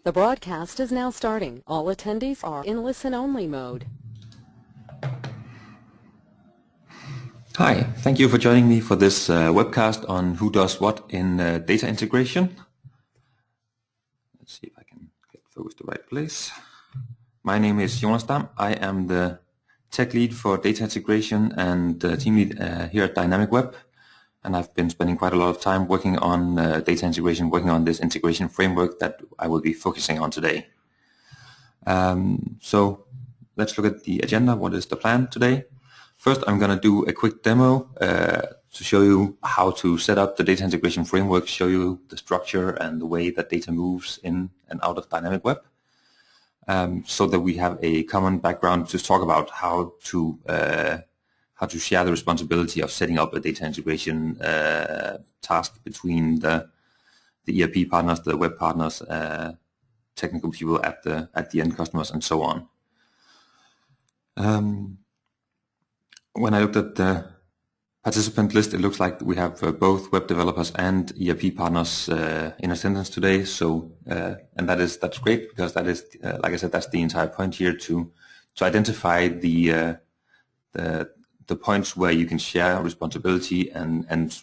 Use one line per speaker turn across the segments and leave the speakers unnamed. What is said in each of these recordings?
The broadcast is now starting. All attendees are in listen-only mode.
Hi, thank you for joining me for this webcast on who does what in data integration. Let's see if I can get focused the right place. My name is Jonas Dam. I am the tech lead for data integration and team lead here at Dynamicweb. And I've been spending quite a lot of time working on data integration, working on this integration framework that I will be focusing on today. So let's look at the agenda. What is the plan today? First, I'm going to do a quick demo to show you how to set up the data integration framework, show you the structure and the way that data moves in and out of Dynamicweb, so that we have a common background to talk about how to share the responsibility of setting up a data integration task between the ERP partners, the web partners, technical people at the end customers, and so on. When I looked at the participant list, it looks like we have both web developers and ERP partners in attendance today. So, and that's great, because that is, like I said, that's the entire point here, to identify the points where you can share responsibility and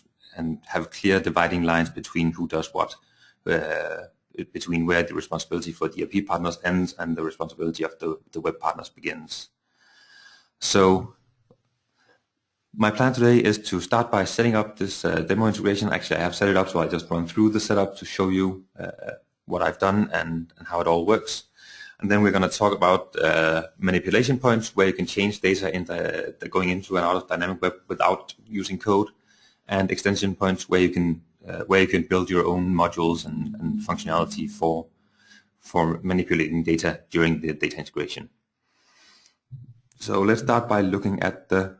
have clear dividing lines between who does what, between where the responsibility for the ERP partners ends and the responsibility of the web partners begins. So my plan today is to start by setting up this demo integration. Actually, I have set it up, so I just run through the setup to show you what I've done and how it all works. And then we're going to talk about manipulation points, where you can change data going into and out of Dynamicweb without using code, and extension points where you can build your own modules and functionality for manipulating data during the data integration. So let's start by looking at the.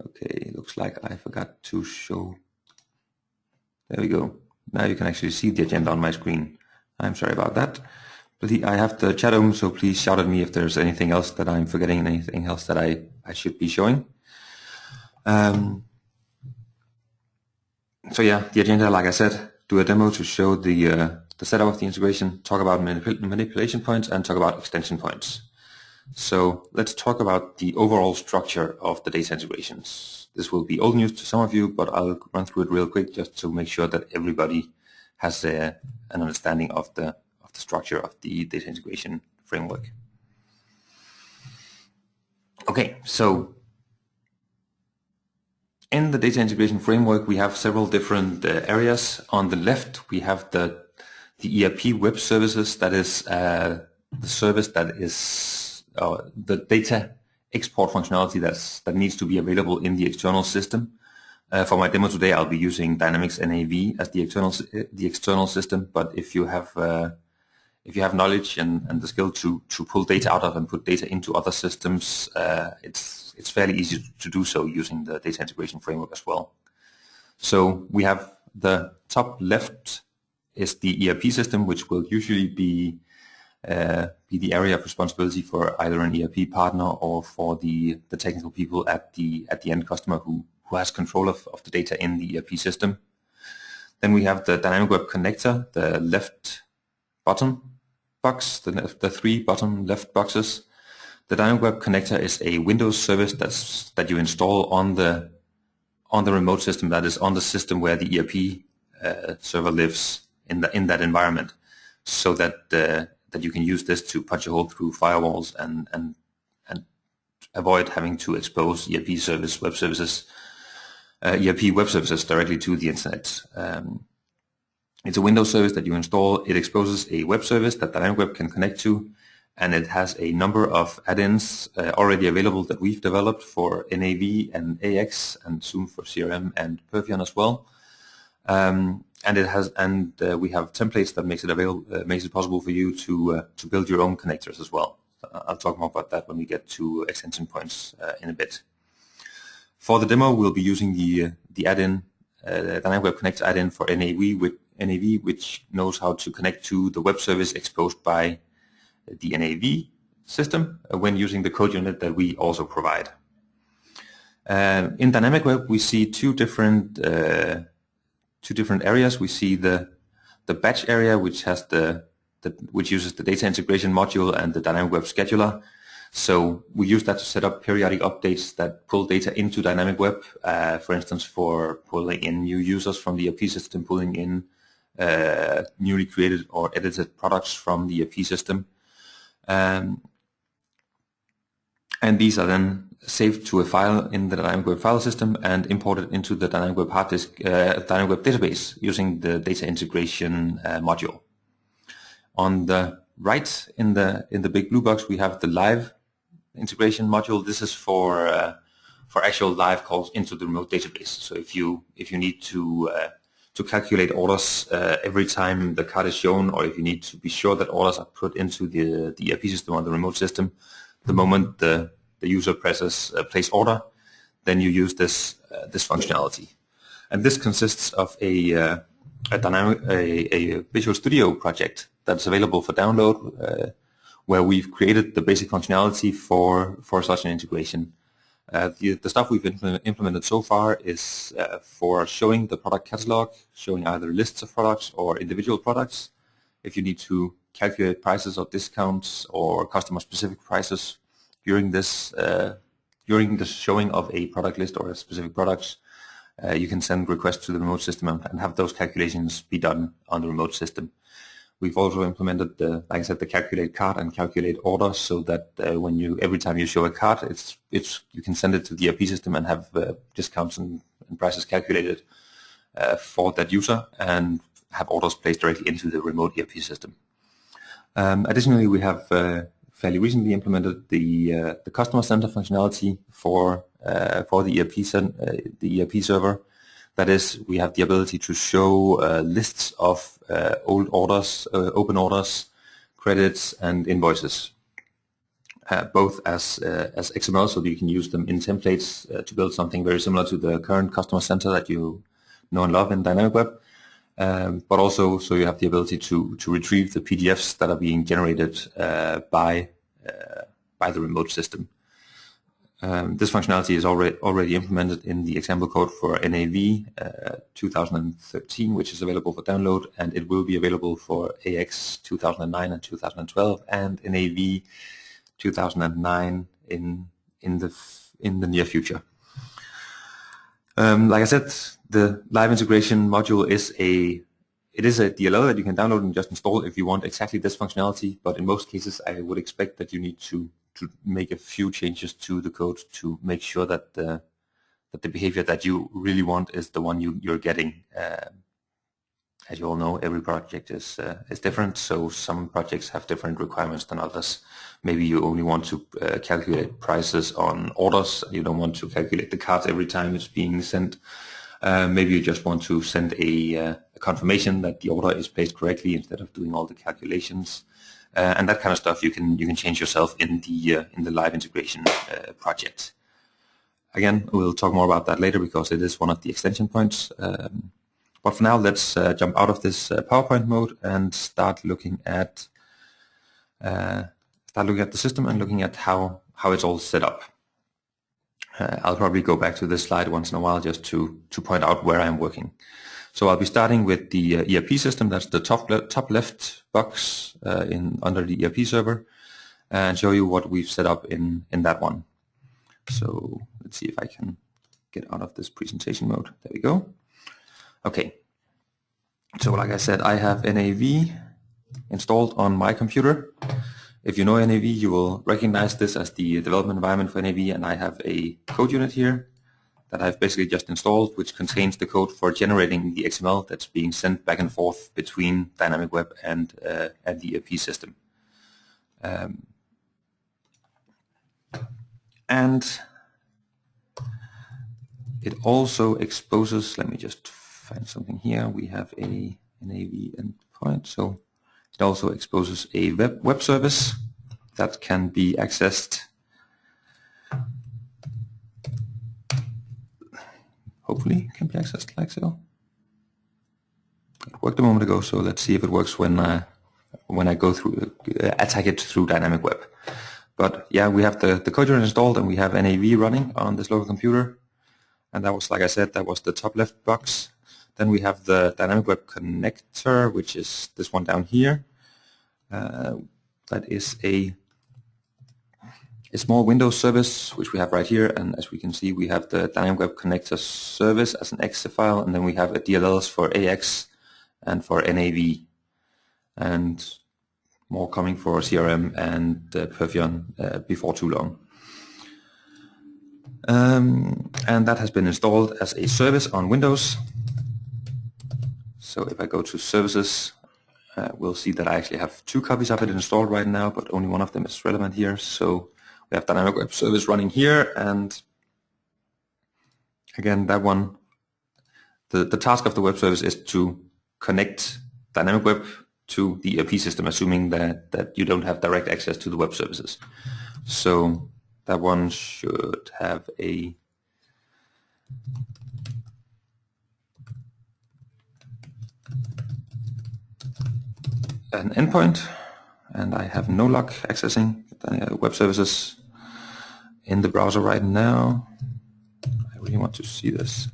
Okay, looks like I forgot to show. There we go. Now you can actually see the agenda on my screen. I'm sorry about that. But I have the chat open, so please shout at me if there's anything else that I'm forgetting, anything else that I should be showing. So yeah, the agenda, like I said, do a demo to show the setup of the integration, talk about manipulation points, and talk about extension points. So let's talk about the overall structure of the data integrations. This will be old news to some of you, but I'll run through it real quick just to make sure that everybody has an understanding of the structure of the data integration framework. Okay, so in the data integration framework, we have several different areas. On the left, we have the ERP web services. That is the service that is the data export functionality that needs to be available in the external system. For my demo today, I'll be using Dynamics NAV as the external system. But if you have knowledge and the skill to pull data out of and put data into other systems, it's fairly easy to do so using the data integration framework as well. So we have the top left is the ERP system, which will usually be the area of responsibility for either an ERP partner or for the technical people at the end customer who has control of the data in the ERP system. Then we have the Dynamicweb connector, the left bottom box, the three bottom left boxes. The Dynamicweb connector is a Windows service that you install on the remote system, that is on the system where the ERP server lives in that environment, so that you can use this to punch a hole through firewalls and avoid having to expose ERP web services directly to the internet. It's a Windows service that you install. It exposes a web service that Dynamicweb can connect to, and it has a number of add-ins already available that we've developed for NAV and AX, and soon for CRM and Perfion as well. And we have templates that makes it possible for you to build your own connectors as well. I'll talk more about that when we get to extension points in a bit. For the demo, we'll be using the add-in Dynamicweb Connect add-in for NAV, which knows how to connect to the web service exposed by the NAV system when using the code unit that we also provide. In Dynamicweb, we see two different areas. We see the the batch area, which has which uses the data integration module and the Dynamicweb scheduler. So we use that to set up periodic updates that pull data into Dynamicweb, for instance, for pulling in new users from the ERP system, pulling in newly created or edited products from the ERP system. And these are then saved to a file in the Dynamicweb file system and imported into the Dynamicweb hard disk, Dynamicweb database using the data integration module. On the right in the big blue box, we have the live integration module. This is for actual live calls into the remote database. So if you need to calculate orders every time the card is shown, or if you need to be sure that orders are put into the ERP system or the remote system, the moment the user presses place order, then you use this functionality. And this consists of a Visual Studio project that's available for download, where we've created the basic functionality for such an integration. The stuff we've implemented so far is for showing the product catalog, showing either lists of products or individual products. If you need to calculate prices or discounts or customer-specific prices during the showing of a product list or a specific products, you can send requests to the remote system and have those calculations be done on the remote system. We've also implemented like I said, the calculate card and calculate order, so that every time you show a card, you can send it to the ERP system and have discounts and prices calculated for that user, and have orders placed directly into the remote ERP system. Additionally, we have fairly recently implemented the customer center functionality for the ERP server. That is, we have the ability to show lists of old orders, open orders, credits, and invoices, both as XML, so that you can use them in templates to build something very similar to the current customer center that you know and love in Dynamicweb, but also so you have the ability to retrieve the PDFs that are being generated by the remote system. This functionality is already implemented in the example code for NAV 2013, which is available for download, and it will be available for AX 2009 and 2012 and NAV 2009 in the near future. Like I said, the live integration module is a DLL that you can download and just install if you want exactly this functionality, but in most cases I would expect that you need to make a few changes to the code to make sure that the behavior that you really want is the one you're getting. As you all know, every project is different, so some projects have different requirements than others. Maybe you only want to calculate prices on orders. You don't want to calculate the cards every time it's being sent. Maybe you just want to send a confirmation that the order is placed correctly instead of doing all the calculations. And that kind of stuff you can change yourself in the live integration project. Again, we'll talk more about that later because it is one of the extension points. But for now, let's jump out of this PowerPoint mode and start looking at the system and looking at how it's all set up. I'll probably go back to this slide once in a while just to point out where I'm working. So I'll be starting with the ERP system. That's the top left box under the ERP server, and show you what we've set up in that one. So let's see if I can get out of this presentation mode. There we go. Okay. So like I said, I have NAV installed on my computer. If you know NAV, you will recognize this as the development environment for NAV, and I have a code unit here that I've basically just installed, which contains the code for generating the XML that's being sent back and forth between Dynamicweb and the ERP system. And it also exposes, let me just find something here, we have a NAV endpoint, so it also exposes a web service that can be accessed, hopefully can be accessed like so. It worked a moment ago, so let's see if it works when I go through, attack it through Dynamicweb. But yeah, we have the code unit installed and we have NAV running on this local computer. And that was, like I said, that was the top left box. Then we have the Dynamicweb connector, which is this one down here. That is a small Windows service, which we have right here. And as we can see, we have the Dynamicweb connector service as an exe file, and then we have a DLLs for AX and for NAV, and more coming for CRM and Perfion before too long. And that has been installed as a service on Windows. So if I go to services, we'll see that I actually have 2 copies of it installed right now, but only one of them is relevant here. So we have Dynamicweb service running here, and again, that one, the task of the web service is to connect Dynamicweb to the ERP system, assuming that you don't have direct access to the web services. So that one should have an endpoint, and I have no luck accessing web services in the browser right now. I really want to see this.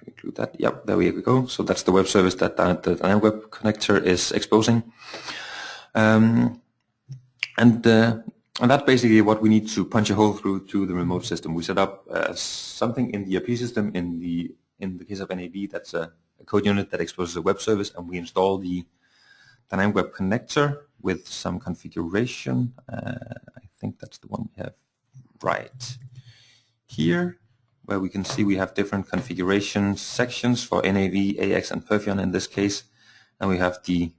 Include that. Yep, there we go. So that's the web service that the Dynamicweb connector is exposing. And that's basically what we need to punch a hole through to the remote system. We set up something in the ERP system. In the case of NAV, that's a code unit that exposes a web service, and we install the Dynamicweb connector with some configuration. I think that's the one we have right here, where we can see we have different configuration sections for NAV, AX, and Perfion in this case, and we have the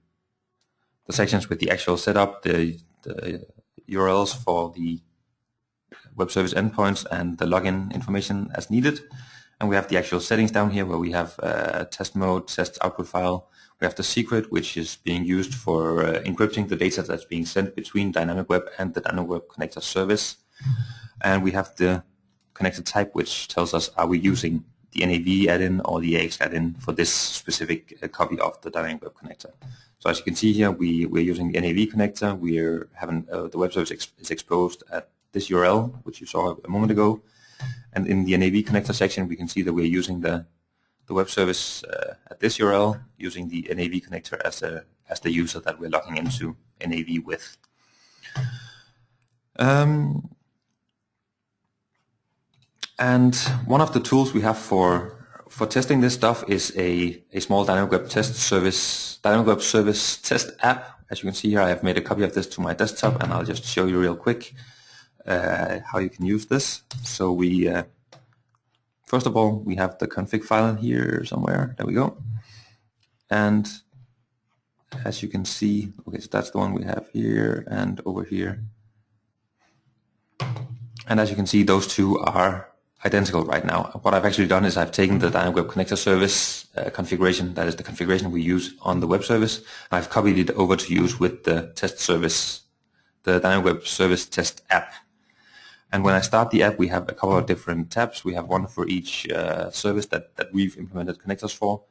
sections with the actual setup, the URLs for the web service endpoints and the login information as needed. And we have the actual settings down here, where we have test mode, test output file. We have the secret, which is being used for encrypting the data that's being sent between Dynamicweb and the Dynamicweb connector service. And we have the connector type, which tells us, are we using the NAV add-in or the AX add-in for this specific copy of the Dynamicweb connector. So as you can see here, we're using the NAV connector. We're having the web service is exposed at this URL, which you saw a moment ago. And in the NAV connector section, we can see that we're using the web service at this URL, using the NAV connector as the user that we're logging into NAV with. And one of the tools we have for testing this stuff is a small Dynamicweb test service, Dynamicweb service test app. As you can see here, I have made a copy of this to my desktop, and I'll just show you real quick how you can use this. So we first of all, we have the config file in here somewhere. There we go. And as you can see, okay, so that's the one we have here and over here. And as you can see, those two are identical right now. What I've actually done is I've taken the Dynamicweb connector service configuration, that is the configuration we use on the web service, and I've copied it over to use with the test service, the Dynamicweb service test app. And when I start the app, we have a couple of different tabs. We have one for each service that we've implemented connectors for.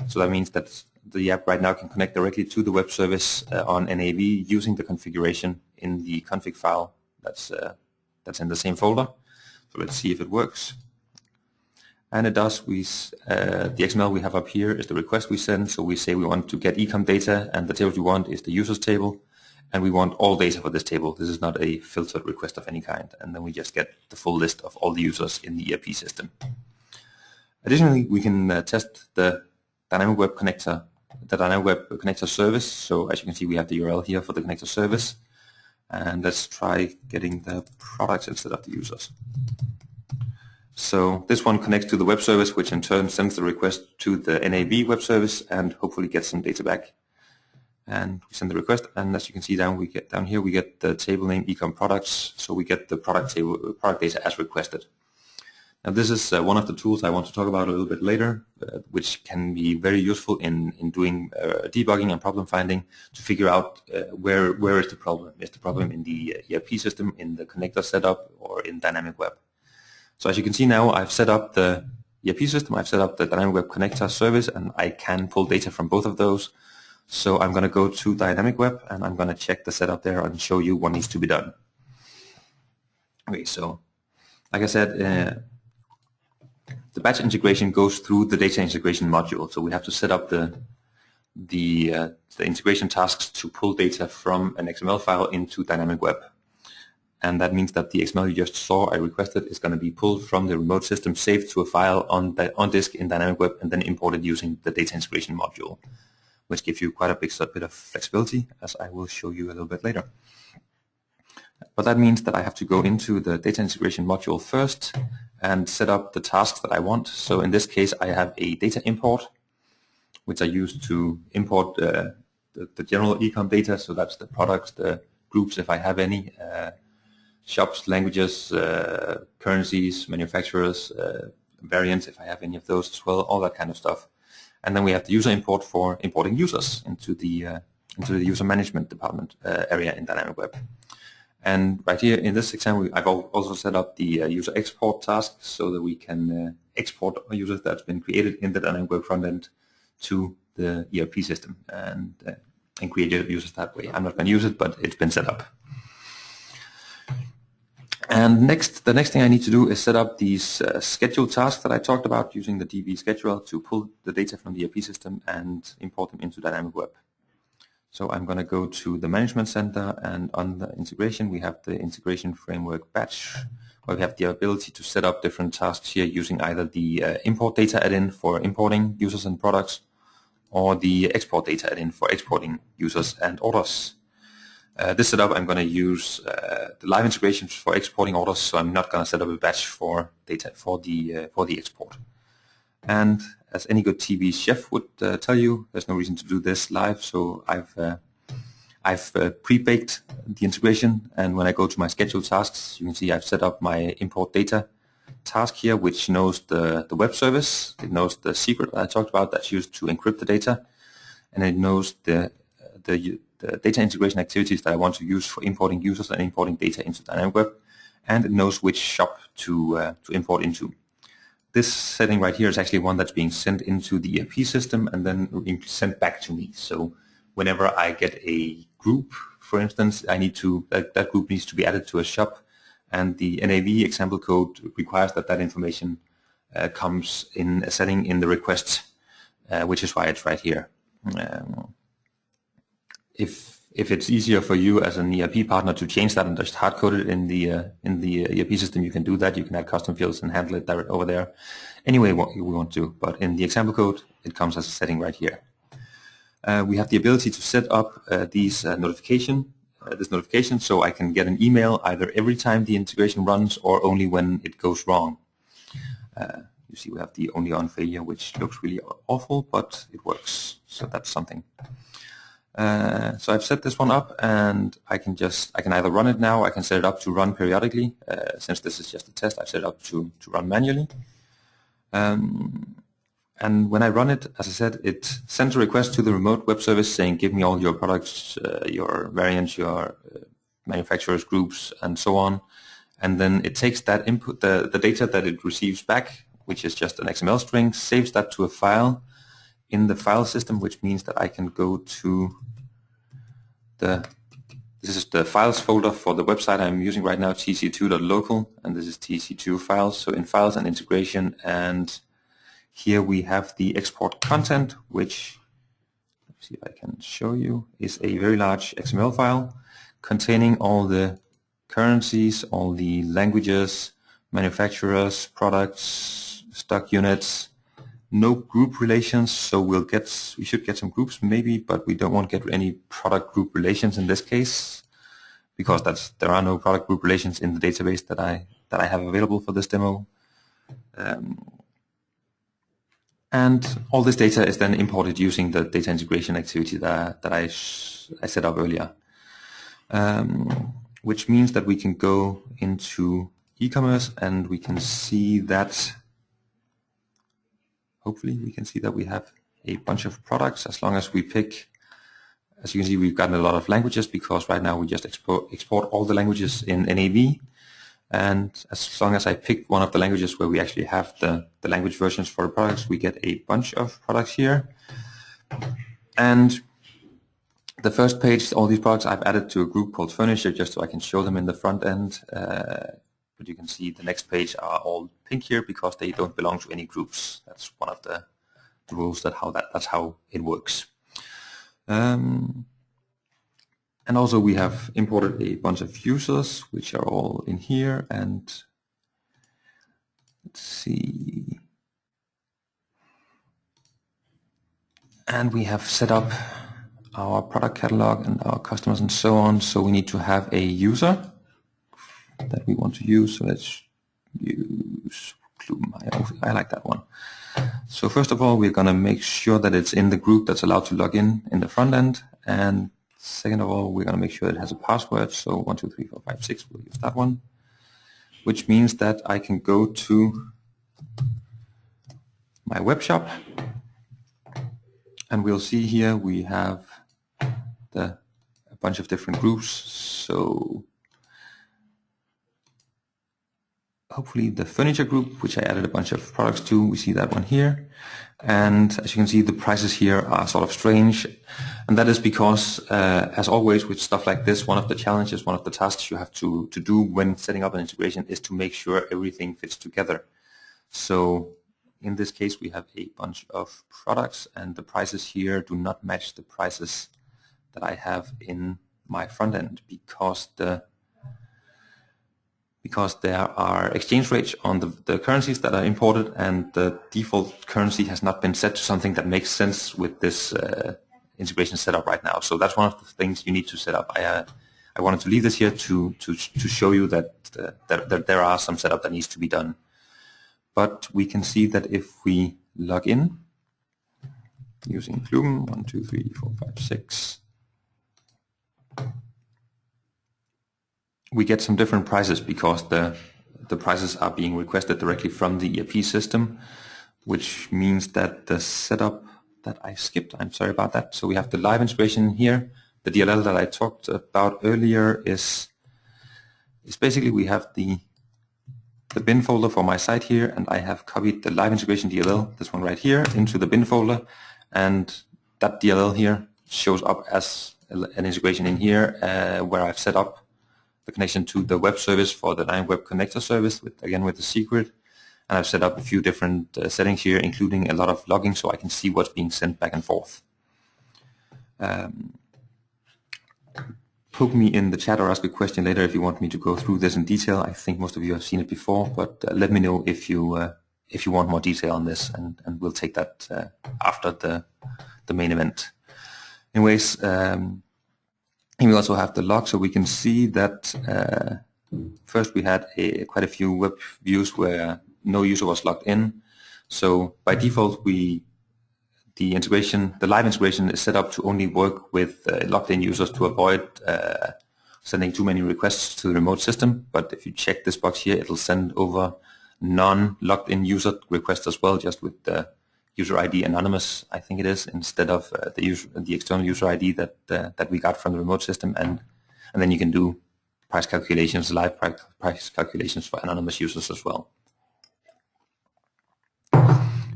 So that means that the app right now can connect directly to the web service on NAV using the configuration in the config file that's in the same folder. So let's see if it works. And it does. The XML we have up here is the request we send. So we say we want to get ecom data, and the table we want is the users table. And we want all data for this table. This is not a filtered request of any kind. And then we just get the full list of all the users in the ERP system. Additionally, we can test the Dynamicweb connector service. So as you can see, we have the URL here for the connector service. And let's try getting the products instead of the users. So this one connects to the web service, which in turn sends the request to the NAV web service and hopefully gets some data back. And we send the request, and as you can see down here, we get the table name ecom products, so we get the product data as requested. Now this is one of the tools I want to talk about a little bit later, which can be very useful in doing debugging and problem finding to figure out where is the problem. Is the problem in the ERP system, in the connector setup, or in Dynamicweb? So as you can see now, I've set up the ERP system, I've set up the Dynamicweb connector service, and I can pull data from both of those. So I'm going to go to Dynamicweb, and I'm going to check the setup there and show you what needs to be done. Okay, so like I said, The batch integration goes through the data integration module, so we have to set up the integration tasks to pull data from an XML file into Dynamicweb. And that means that the XML you just saw I requested is going to be pulled from the remote system, saved to a file on disk in Dynamicweb, and then imported using the data integration module, which gives you quite a bit of flexibility, as I will show you a little bit later. But that means that I have to go into the data integration module first and set up the tasks that I want. So in this case, I have a data import, which I use to import the general ecom data. So that's the products, the groups, if I have any, shops, languages, currencies, manufacturers, variants, if I have any of those as well, all that kind of stuff. And then we have the user import for importing users into the user management department area in Dynamicweb. And right here in this example, I've also set up the user export task so that we can export users that's been created in the Dynamicweb front end to the ERP system and create users that way. I'm not going to use it, but it's been set up. And the next thing I need to do is set up these schedule tasks that I talked about using the DB scheduler to pull the data from the ERP system and import them into Dynamicweb. So I'm going to go to the Management Center, and on the integration we have the Integration Framework Batch, where we have the ability to set up different tasks here using either the import data add-in for importing users and products, or the export data add-in for exporting users and orders. This setup I'm going to use the live integrations for exporting orders, so I'm not going to set up a batch for data for the export. And as any good TV chef would tell you, there's no reason to do this live, so I've pre-baked the integration, and when I go to my schedule tasks, you can see I've set up my import data task here, which knows the web service, it knows the secret that I talked about that's used to encrypt the data, and it knows the data integration activities that I want to use for importing users and importing data into Dynamicweb, and it knows which shop to import into. This setting right here is actually one that's being sent into the ERP system and then sent back to me. So whenever I get a group, for instance, I need to that group needs to be added to a shop, and the NAV example code requires that information comes in a setting in the request, which is why it's right here. If it's easier for you as an ERP partner to change that and just hard code it in the ERP system, you can do that. You can add custom fields and handle it direct over there. Anyway, what we want to, but in the example code, it comes as a setting right here. We have the ability to set up this notification, so I can get an email either every time the integration runs or only when it goes wrong. You see, we have the only on failure, which looks really awful, but it works. So that's something. So I've set this one up, and I can either run it now, I can set it up to run periodically. Since this is just a test, I've set it up to run manually. And when I run it, as I said, it sends a request to the remote web service saying, give me all your products, your variants, your manufacturers, groups, and so on. And then it takes that input, the data that it receives back, which is just an XML string, saves that to a file in the file system, which means that I can go to this is the files folder for the website I'm using right now, tc2.local, and this is tc2 files. So in files and integration, and here we have the export content, which, let's see if I can show you, is a very large XML file containing all the currencies, all the languages, manufacturers, products, stock units, no group relations, so we should get some groups maybe, but we don't want to get any product group relations in this case, because there are no product group relations in the database that I have available for this demo. And all this data is then imported using the data integration activity that I set up earlier, which means that we can go into e-commerce and we can see that. Hopefully we can see that we have a bunch of products as long as we pick. As you can see, we've gotten a lot of languages because right now we just export all the languages in NAV. And as long as I pick one of the languages where we actually have the language versions for the products, we get a bunch of products here. And the first page, all these products I've added to a group called Furniture just so I can show them in the front end but you can see the next page are all pink here because they don't belong to any groups. That's one of the rules that's how it works. And also we have imported a bunch of users which are all in here, and let's see. And we have set up our product catalog and our customers and so on. So we need to have a user that we want to use. So let's use Clum. I like that one. So first of all, we're going to make sure that it's in the group that's allowed to log in the front end. And second of all, we're going to make sure it has a password. So 1, 2, 3, 4, 5, 6, we'll use that one, which means that I can go to my web shop, and we'll see here we have a bunch of different groups. So hopefully the furniture group, which I added a bunch of products to, we see that one here. And as you can see, the prices here are sort of strange. And that is because, as always with stuff like this, one of the challenges, one of the tasks you have to do when setting up an integration is to make sure everything fits together. So in this case, we have a bunch of products, and the prices here do not match the prices that I have in my front end because there are exchange rates on the currencies that are imported, and the default currency has not been set to something that makes sense with this integration setup right now. So that's one of the things you need to set up. I wanted to leave this here to show you that there are some setup that needs to be done. But we can see that if we log in using Clum 1, 2, 3, 4, 5, 6, we get some different prices because the prices are being requested directly from the ERP system, which means that the setup that I skipped, I'm sorry about that. So we have the live integration here. The DLL that I talked about earlier is basically we have the bin folder for my site here, and I have copied the live integration DLL, this one right here, into the bin folder, and that DLL here shows up as an integration in here where I've set up the connection to the web service for the Dynamicweb connector service, with the secret, and I've set up a few different settings here, including a lot of logging, so I can see what's being sent back and forth. Poke me in the chat or ask a question later if you want me to go through this in detail. I think most of you have seen it before, but let me know if you want more detail on this, and we'll take that after the main event. Anyways, and we also have the log, so we can see that first we had quite a few web views where no user was logged in. So by default, the live integration is set up to only work with logged-in users to avoid sending too many requests to the remote system. But if you check this box here, it'll send over non-logged-in user requests as well, just with the user ID anonymous, I think it is, instead of the external user ID that we got from the remote system, and then you can do price calculations, live price calculations for anonymous users as well.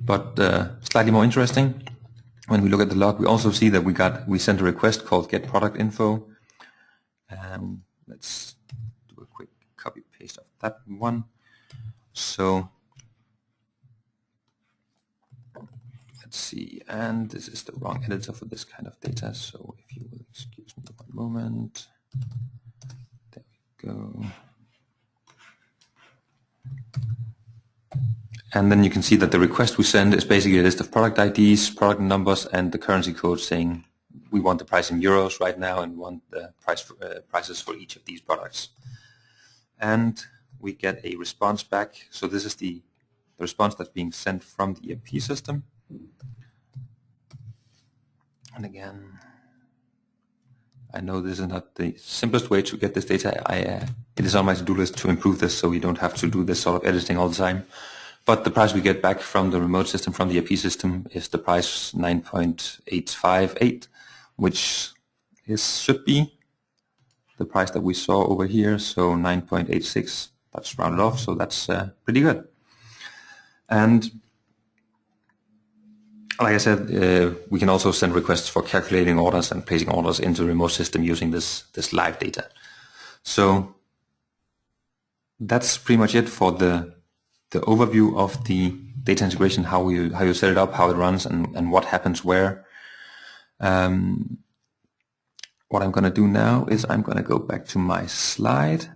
But slightly more interesting, when we look at the log, we also see that we sent a request called get product info. Let's do a quick copy paste of that one. So let's see, and this is the wrong editor for this kind of data, so if you will excuse me one moment. There we go. And then you can see that the request we send is basically a list of product IDs, product numbers, and the currency code saying we want the price in euros right now and we want the prices for each of these products. And we get a response back. So this is the response that's being sent from the ERP system. And again, I know this is not the simplest way to get this data. It is on my to-do list to improve this so we don't have to do this sort of editing all the time. But the price we get back from the remote system, from the ERP system, is the price 9.858, which should be the price that we saw over here, so 9.86. That's rounded off, so that's pretty good. And like I said, we can also send requests for calculating orders and placing orders into the remote system using this live data. So that's pretty much it for the overview of the data integration, how you set it up, how it runs, and what happens where. What I'm going to do now is I'm going to go back to my slide,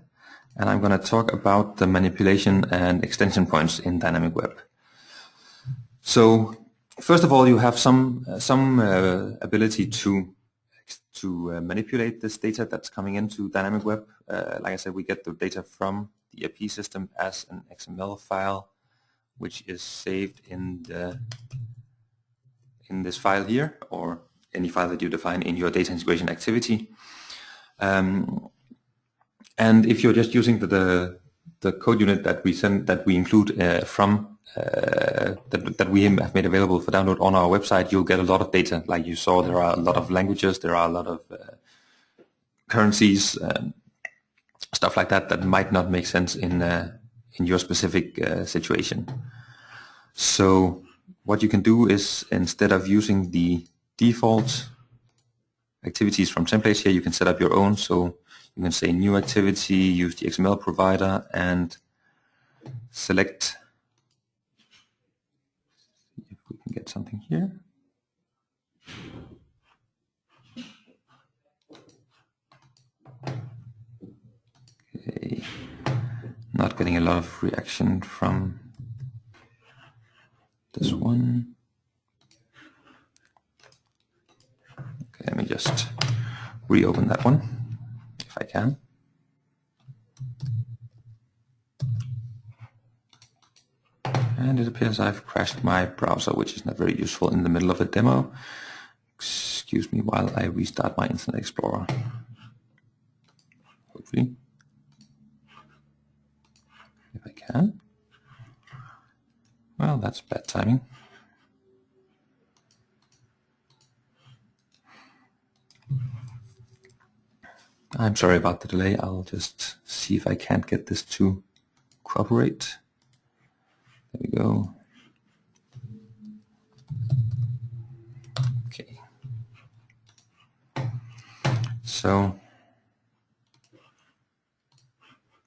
and I'm going to talk about the manipulation and extension points in Dynamicweb. So first of all, you have some ability to manipulate this data that's coming into Dynamicweb. Like I said, we get the data from the ERP system as an XML file, which is saved in this file here, or any file that you define in your data integration activity. And if you're just using the code unit that we include that we have made available for download on our website, you'll get a lot of data. Like you saw, there are a lot of languages, there are a lot of currencies, stuff like that might not make sense in your specific situation. So what you can do is, instead of using the default activities from templates here, you can set up your own. So you can say new activity, use the XML provider, and select, if we can get something here. Okay, not getting a lot of reaction from this one. Okay, let me just reopen that one, if I can. And it appears I've crashed my browser, which is not very useful in the middle of a demo. Excuse me while I restart my Internet Explorer. Hopefully. If I can. Well, that's bad timing. I'm sorry about the delay. I'll just see if I can't get this to cooperate. There we go. Okay. So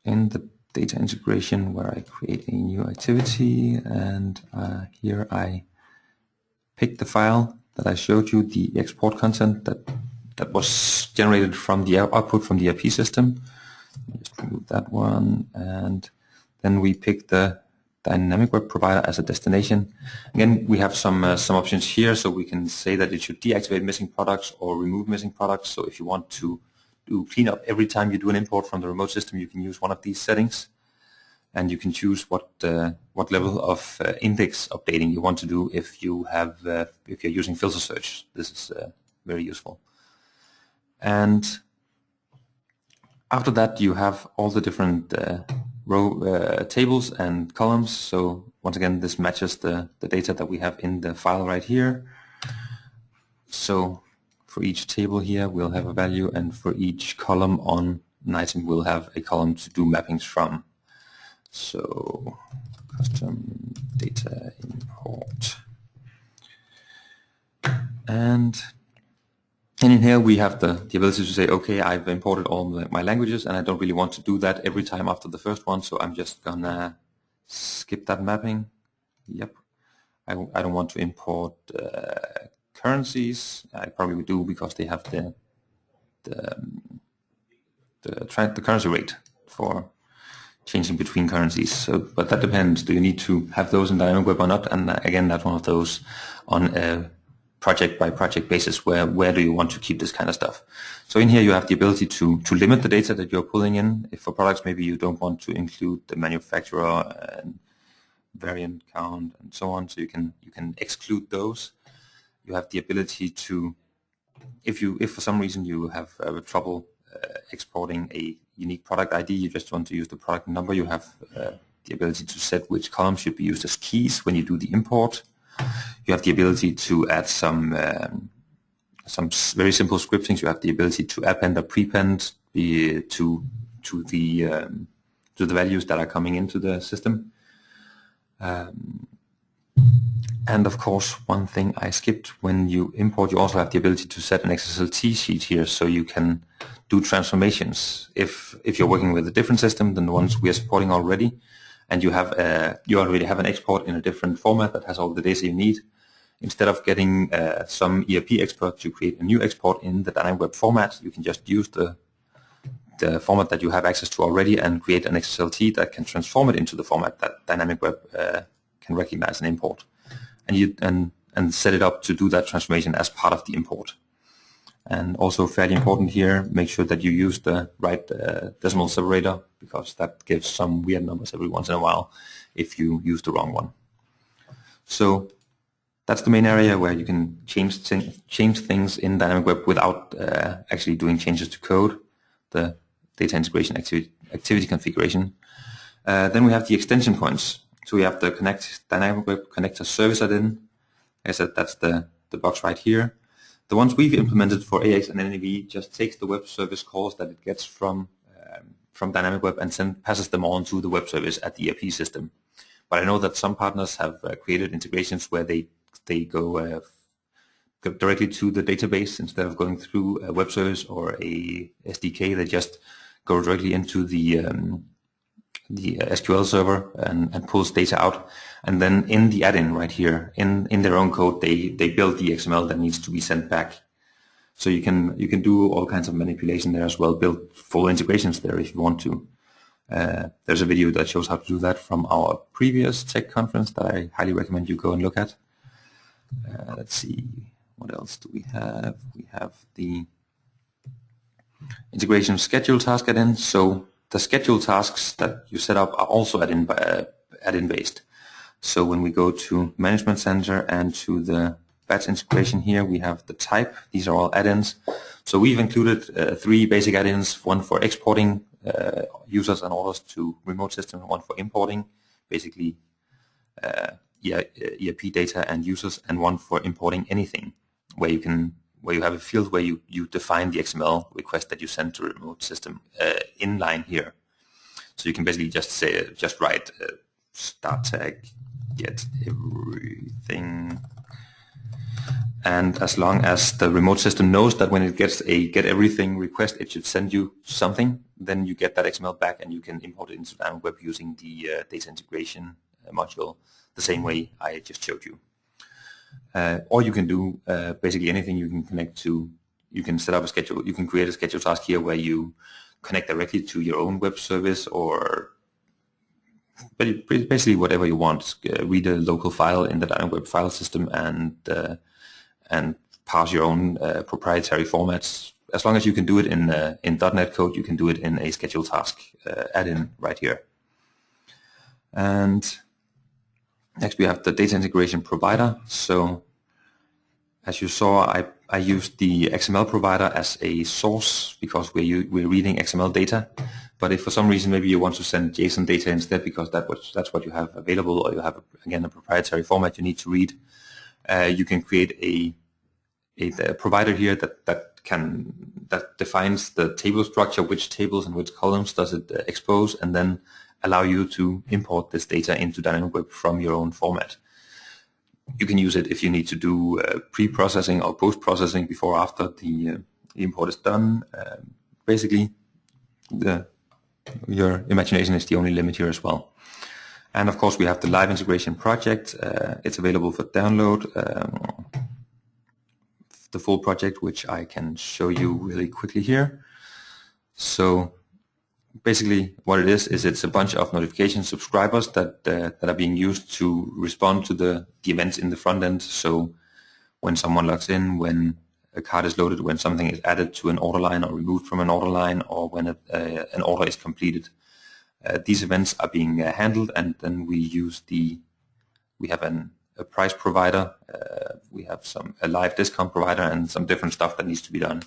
in the data integration, where I create a new activity, and here I pick the file that I showed you, the export content that was generated from the output from the ERP system. Just remove that one, and then we pick the Dynamicweb provider as a destination. Again, we have some options here, so we can say that it should deactivate missing products or remove missing products. So if you want to do cleanup every time you do an import from the remote system, you can use one of these settings, and you can choose what level of index updating you want to do if you have if you're using filter search. This is very useful. And after that, you have all the different row tables and columns. So once again, this matches the data that we have in the file right here. So for each table here, we'll have a value, and for each column on an item, we'll have a column to do mappings from. So custom data import. And in here we have the ability to say, okay, I've imported all my languages, and I don't really want to do that every time after the first one, so I'm just gonna skip that mapping. Yep, I don't want to import currencies. I probably would do, because they have the currency rate for changing between currencies. So, but that depends. Do you need to have those in Dynamicweb or not? And again, that's one of those on a project by project basis, where do you want to keep this kind of stuff. So in here you have the ability to limit the data that you're pulling in. If for products maybe you don't want to include the manufacturer and variant count and so on, so you can exclude those. You have the ability to, if for some reason you have trouble exporting a unique product ID, you just want to use the product number, you have the ability to set which columns should be used as keys when you do the import. You have the ability to add some very simple scriptings. You have the ability to append or prepend to the values that are coming into the system. And of course, one thing I skipped, when you import, you also have the ability to set an XSLT sheet here, so you can do transformations. If you're working with a different system than the ones we are supporting already, and you already have an export in a different format that has all the data you need, instead of getting some ERP expert to create a new export in the Dynamicweb format, you can just use the format that you have access to already and create an XSLT that can transform it into the format that Dynamicweb can recognize and import. And set it up to do that transformation as part of the import. And also fairly important here, make sure that you use the right decimal separator, because that gives some weird numbers every once in a while if you use the wrong one. So that's the main area where you can change things in Dynamicweb without actually doing changes to code, the data integration activity configuration. Then we have the extension points. So we have the Dynamicweb connector service add-in. Like I said, that's the box right here. The ones we've implemented for AX and NAV just takes the web service calls that it gets from Dynamicweb and passes them on to the web service at the ERP system. But I know that some partners have created integrations where they go directly to the database instead of going through a web service or a SDK. They just go directly into the SQL server and pulls data out, and then in the add-in right here, in their own code, they build the XML that needs to be sent back. So you can do all kinds of manipulation there as well, build full integrations there if you want to. There's a video that shows how to do that from our previous tech conference that I highly recommend you go and look at. Let's see, what else do we have? We have the integration schedule task add-in. So the schedule tasks that you set up are also add-in based. So when we go to Management Center and to the batch integration here, we have the type. These are all add-ins. So we've included 3 basic add-ins, one for exporting users and orders to remote system, one for importing basically ERP data and users, and one for importing anything, where you have a field where you define the XML request that you send to a remote system inline here. So you can basically just write start tag get everything, and as long as the remote system knows that when it gets a get everything request, it should send you something, then you get that XML back and you can import it into Dynamicweb using the data integration module the same way I just showed you. Or you can do basically anything. You can connect to, you can set up a schedule, you can create a schedule task here where you connect directly to your own web service, or basically whatever you want. Read a local file in the Dynamicweb file system and pass your own proprietary formats. As long as you can do it in .NET code, you can do it in a schedule task add-in right here. And next we have the data integration provider. So as you saw, I used the XML provider as a source because we're reading XML data. But if for some reason maybe you want to send JSON data instead because that's what you have available, or you have again a proprietary format you need to read, you can create a provider here that defines the table structure, which tables and which columns does it expose, and then allow you to import this data into Dynamicweb from your own format. You can use it if you need to do pre-processing or post-processing before or after the import is done. Basically, your imagination is the only limit here as well. And of course, we have the live integration project. It's available for download. The full project, which I can show you really quickly here. So basically what it is it's a bunch of notification subscribers that are being used to respond to the events in the front end. So when someone logs in, when a card is loaded, when something is added to an order line or removed from an order line, or when an order is completed, these events are being handled, and then we have a price provider, we have a live discount provider, and some different stuff that needs to be done.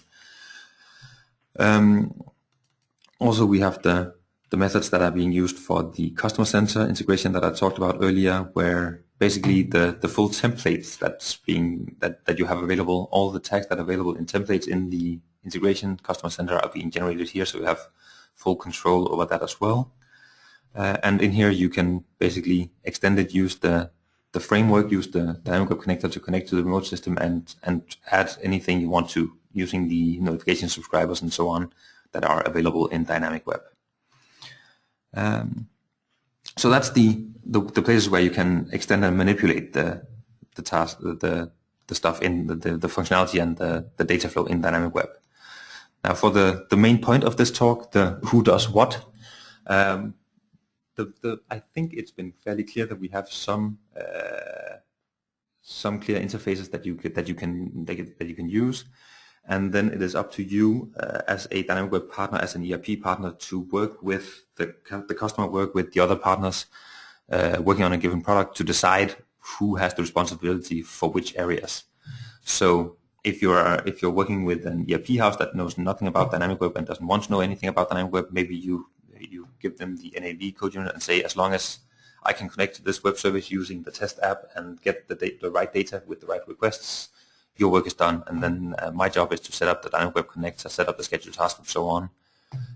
Also, we have the methods that are being used for the customer center integration that I talked about earlier, where basically the full templates that you have available, all the tags that are available in templates in the integration customer center are being generated here, so you have full control over that as well. And in here you can basically extend it, use the the framework, use the Dynamicweb connector to connect to the remote system and add anything you want to using the notification subscribers and so on that are available in Dynamicweb. So that's the places where you can extend and manipulate the task, the stuff in the functionality and the data flow in Dynamicweb. Now for the main point of this talk, the who does what. I think it's been fairly clear that we have some clear interfaces that you can use, and then it is up to you as a Dynamicweb partner, as an ERP partner, to work with the customer, work with the other partners working on a given product to decide who has the responsibility for which areas. So if you're working with an ERP house that knows nothing about Dynamicweb and doesn't want to know anything about Dynamicweb, maybe you give them the NAV code unit and say, as long as I can connect to this web service using the test app and get the right data with the right requests, your work is done. And then my job is to set up the Dynamicweb connector, set up the schedule task, and so on.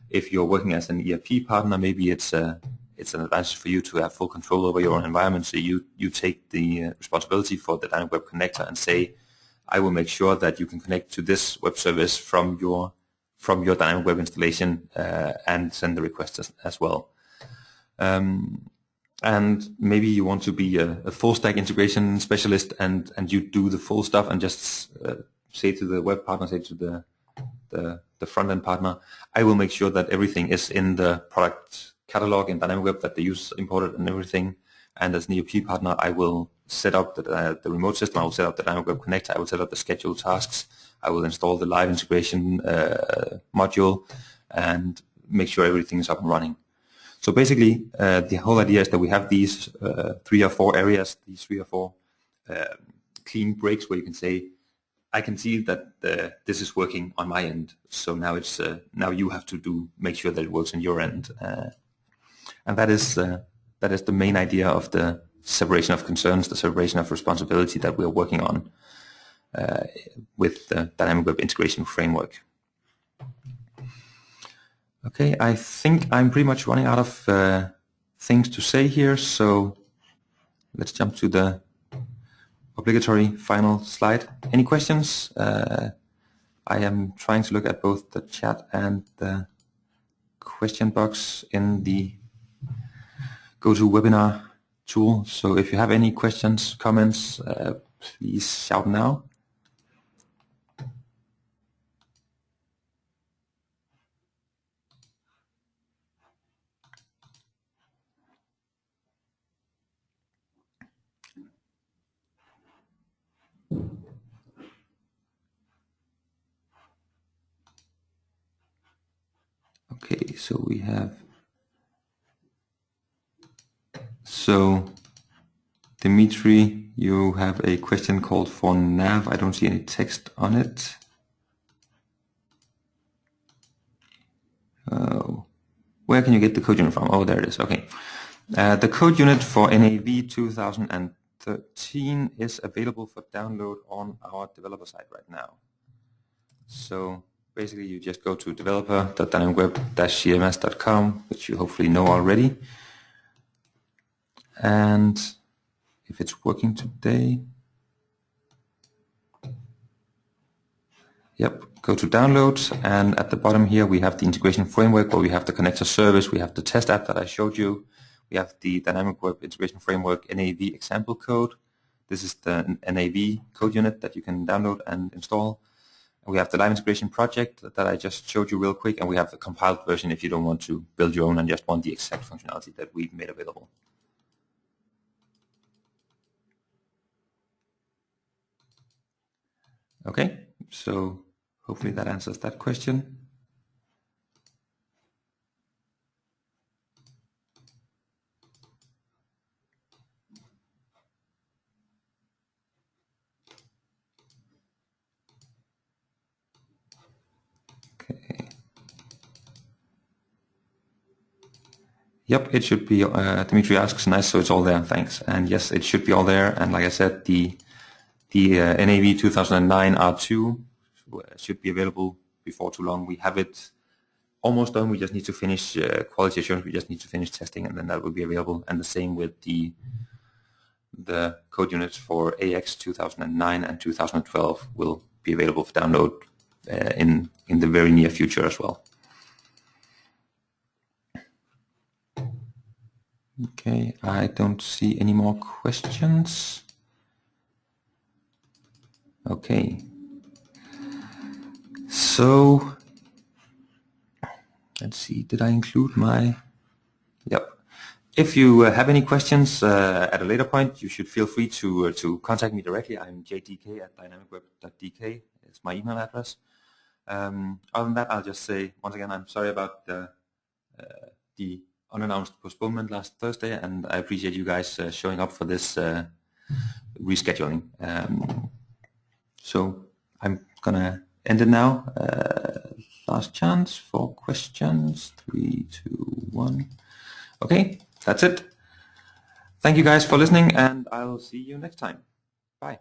If you're working as an ERP partner, maybe it's an advantage for you to have full control over your own environment. So you take the responsibility for the Dynamicweb connector and say, I will make sure that you can connect to this web service from your Dynamicweb installation and send the request as well. And maybe you want to be a full stack integration specialist and you do the full stuff and just say to the web partner, say to the front end partner, I will make sure that everything is in the product catalog in Dynamicweb, that the user imported and everything. And as an ERP partner, I will set up the remote system, I will set up the Dynamicweb connector, I will set up the schedule tasks, I will install the live integration module and make sure everything is up and running. So basically, the whole idea is that we have these 3 or 4 areas, these 3 or 4 clean breaks where you can say, I can see that this is working on my end. So now it's now you have to make sure that it works on your end, and that is the main idea of the separation of concerns, the separation of responsibility that we are working on with the Dynamicweb integration framework. Okay, I think I'm pretty much running out of things to say here, so let's jump to the obligatory final slide. Any questions? I am trying to look at both the chat and the question box in the GoToWebinar tool. So if you have any questions, comments, please shout now. Okay, so we have, so Dimitri, you have a question called for nav. I don't see any text on it. Where can you get the code unit from? Oh, there it is. Okay. The code unit for NAV 2013 is available for download on our developer site right now. So basically you just go to developer.dynamicweb-cms.com, which you hopefully know already. And if it's working today, yep, go to downloads, and at the bottom here we have the integration framework where we have the connector service, we have the test app that I showed you, we have the Dynamicweb integration framework NAV example code. This is the NAV code unit that you can download and install. We have the live integration project that I just showed you real quick, and we have the compiled version if you don't want to build your own and just want the exact functionality that we've made available. Okay, so hopefully that answers that question. Okay. Yep, it should be, Dimitri asks, nice, so it's all there, thanks. And yes, it should be all there, and like I said, the NAV 2009 R2 should be available before too long. We have it almost done. We just need to finish quality assurance. We just need to finish testing, and then that will be available. And the same with the the code units for AX 2009 and 2012 will be available for download in the very near future as well. Okay, I don't see any more questions. Okay, so let's see, did I include my... Yep. If you have any questions at a later point, you should feel free to contact me directly. I'm jdk@dynamicweb.dk. It's my email address. Other than that, I'll just say once again, I'm sorry about the unannounced postponement last Thursday, and I appreciate you guys showing up for this rescheduling. So I'm gonna end it now. Last chance for questions. 3, 2, 1. Okay, that's it. Thank you guys for listening, and I'll see you next time. Bye.